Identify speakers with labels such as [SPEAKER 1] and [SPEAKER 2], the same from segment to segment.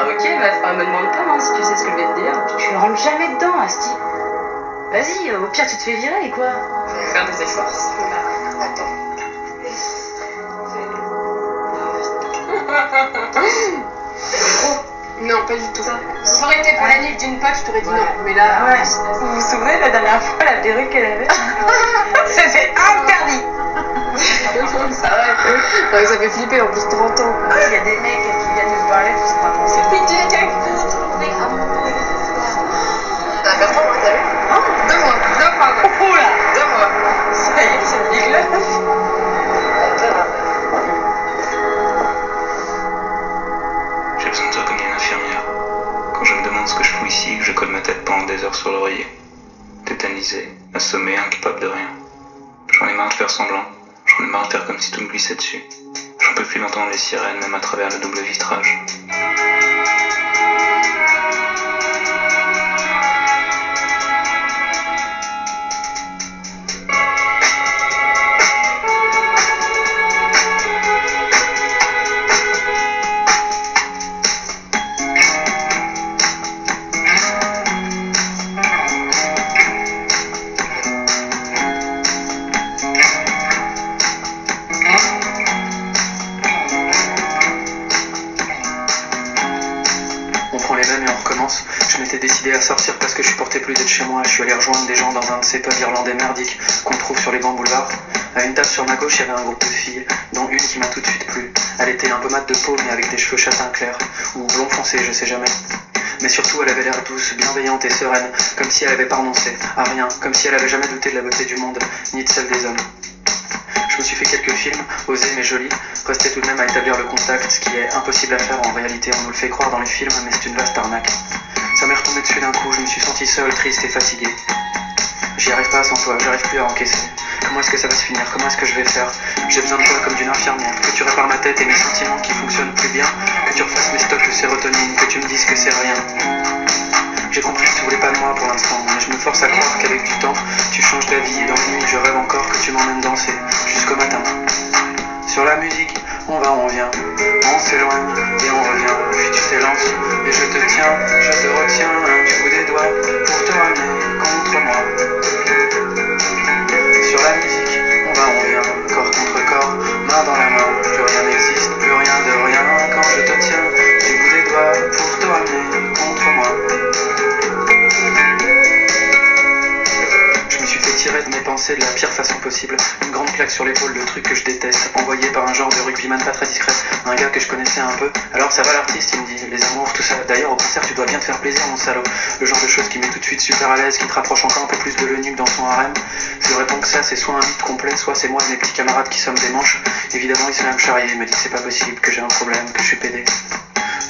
[SPEAKER 1] ok, me demande pas hein, si tu sais ce que je vais te dire.
[SPEAKER 2] Tu ne rentres jamais dedans, Asti. Vas-y, au pire tu te fais virer, quoi.
[SPEAKER 1] Je vais faire des efforts.
[SPEAKER 3] Attends.
[SPEAKER 4] Non, pas du tout. Ça aurait été pour la nuit d'une pote, je t'aurais dit non. Mais là,
[SPEAKER 2] Ouais. Vous vous souvenez la dernière fois, la perruque qu'elle avait? C'était interdit.
[SPEAKER 4] ça va. Ouais, ça fait flipper en plus 30 ans.
[SPEAKER 2] Il y a des mecs qui viennent nous parler, tu sais pas comment c'est.
[SPEAKER 3] Oui, tu l'as déjà trouvé amoureux ce soir.
[SPEAKER 4] T'as 4 ans, moi, t'as vu 2 mois. 2 mois, ouais.
[SPEAKER 2] Oh là.
[SPEAKER 4] 2 mois.
[SPEAKER 2] Ça y est, c'est dégueulasse.
[SPEAKER 5] J'ai besoin de toi comme d'une infirmière. Quand je me demande ce que je fous ici et que je colle ma tête pendant des heures sur l'oreiller. Tétanisé, assommé, incapable de rien. J'en ai marre de faire semblant. J'en ai marre de faire comme si tout me glissait dessus. J'en peux plus d'entendre les sirènes, même à travers le double vitrage. On prend les mêmes et on recommence. Je m'étais décidé à sortir parce que je supportais plus d'être chez moi. Je suis allé rejoindre des gens dans un de ces pubs irlandais merdiques qu'on trouve sur les grands boulevards. À une table sur ma gauche, il y avait un groupe de filles, dont une qui m'a tout de suite plu. Elle était un peu mate de peau, mais avec des cheveux châtain clairs, ou blond foncé, je sais jamais. Mais surtout, elle avait l'air douce, bienveillante et sereine, comme si elle avait pas renoncé à rien, comme si elle avait jamais douté de la beauté du monde, ni de celle des hommes. Je me suis fait quelques films, osés mais jolis, restait tout de même à établir le contact, ce qui est impossible à faire en réalité, on nous le fait croire dans les films, mais c'est une vaste arnaque. Ça m'est retombé dessus d'un coup, je me suis senti seul, triste et fatigué. J'y arrive pas sans toi, j'arrive plus à encaisser. Comment est-ce que ça va se finir? Comment est-ce que je vais faire? J'ai besoin de toi comme d'une infirmière, que tu répares ma tête et mes sentiments qui fonctionnent plus bien, que tu refasses mes stocks de sérotonine, que tu me dises que c'est rien. J'ai compris que tu voulais pas de moi pour l'instant, mais je me force à croire qu'avec du temps, tu changes d'avis et dans les nuits, je rêve encore que tu m'emmènes danser, jusqu'au matin. Sur la musique, on va, on vient, on s'éloigne et on revient, puis tu t'élances et je te tiens, je te retiens du bout des doigts pour te ramener contre moi. Sur la musique, on va, on vient, corps contre corps, main dans la main, plus rien n'existe, plus rien de rien, quand je te tiens du bout des doigts pour te ramener contre moi. Je me suis fait tirer de mes pensées de la pire façon possible. Une grande claque sur l'épaule, le truc que je déteste, envoyé par un genre de rugbyman pas très discret, un gars que je connaissais un peu. Alors ça va l'artiste, il me dit, les amours, tout ça. D'ailleurs au concert tu dois bien te faire plaisir mon salaud. Le genre de choses qui met tout de suite super à l'aise, qui te rapproche encore un peu plus de l'eunuque dans son harem. Je lui réponds que ça c'est soit un mythe complet, soit c'est moi et mes petits camarades qui sommes des manches. Évidemment il se met à me charrier, il me dit que c'est pas possible, que j'ai un problème, que je suis pédé.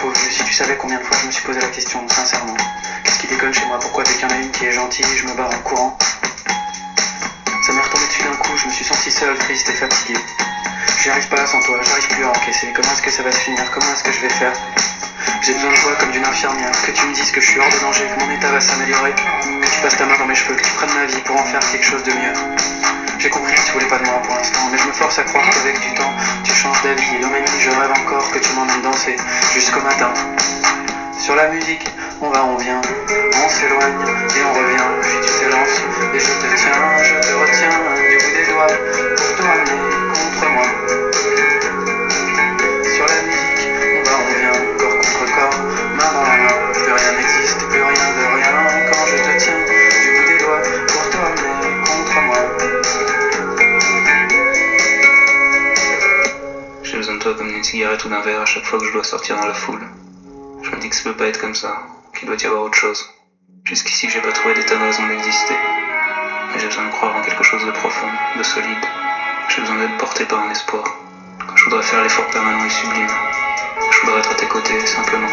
[SPEAKER 5] Pauvre vieux, si tu savais combien de fois je me suis posé la question, sincèrement. Qu'est-ce qui déconne chez moi? Pourquoi dès qu'il y en a une qui est gentille, je me barre en courant? Ça m'est retombé dessus d'un coup, je me suis senti seul, triste et fatigué. J'y arrive pas sans toi, j'arrive plus à encaisser. Comment est-ce que ça va se finir? Comment est-ce que je vais faire? J'ai besoin de toi comme d'une infirmière, que tu me dises que je suis hors de danger, que mon état va s'améliorer, que tu passes ta main dans mes cheveux, que tu prennes ma vie pour en faire quelque chose de mieux. J'ai compris que tu voulais pas de moi pour l'instant, mais je me force à croire qu'avec du temps, tu changes d'avis et dans mes nuits je rêve encore que tu m'emmènes danser jusqu'au matin. Sur la musique, on va, on vient, on s'éloigne et on revient, puis tu t'élances et je te tiens, je te retiens du bout des doigts pour te ramener contre moi. Sur la musique, on va, on vient, corps contre corps, main dans la main, plus rien n'existe, plus rien de rien, quand je te tiens du bout des doigts pour te ramener contre moi. J'ai besoin de toi comme d'une cigarette ou d'un verre à chaque fois que je dois sortir dans la foule. Je me dis que ça peut pas être comme ça, qu'il doit y avoir autre chose. Jusqu'ici, j'ai pas trouvé des tas de raisons d'exister. Mais j'ai besoin de croire en quelque chose de profond, de solide. J'ai besoin d'être porté par un espoir. Quand je voudrais faire l'effort permanent et sublime, je voudrais être à tes côtés, simplement.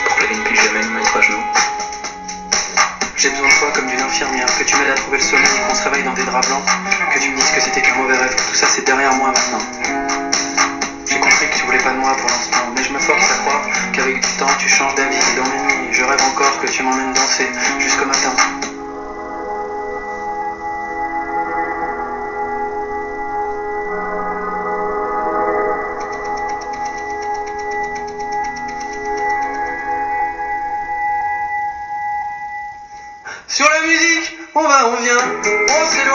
[SPEAKER 5] Pour que la vie ne puisse jamais nous mettre à genoux. J'ai besoin de toi comme d'une infirmière, que tu m'aides à trouver le sommeil, qu'on se réveille dans des draps blancs, que tu me dises que c'était qu'un mauvais rêve, que tout ça c'est derrière moi maintenant. J'ai compris que tu voulais pas de moi pour l'instant, mais je me force à croire qu'avec du temps tu changes d'avis et dans mes nuits, je rêve encore que tu m'emmènes danser jusqu'au matin. on va, on vient, on s'éloigne.